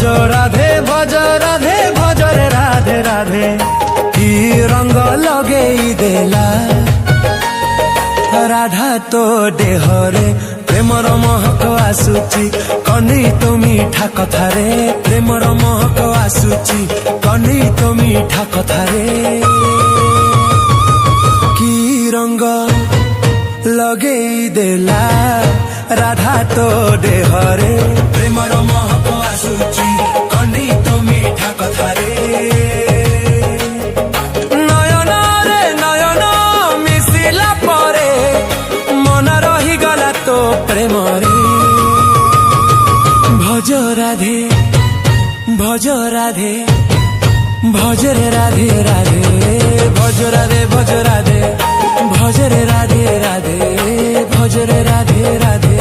ভজ রাধে ভজ রাধে ভজরে রাধে রাধে কি রঙ লগেই দেলা রাধা তো দেহরে প্রেমর মহক আসুচি কনি তো মিঠা কথারে প্রেমর মহক আসুচি কনি তো মিঠা কথারে কি রঙ লগেই দেলা রাধা তো দেহরে প্রেমর মহক আসুচি কনি তো মিঠা কথারে নয়ন রে নয়ন মিশিলা পরে মন রহিগলা তো প্রেমরে ভজ রাধে ভজ রাধে ভজরে রাধে রাধে ভজ রাধে ভজ রাধে ভজরে রাধে রাধে ভজরে রাধে রাধে।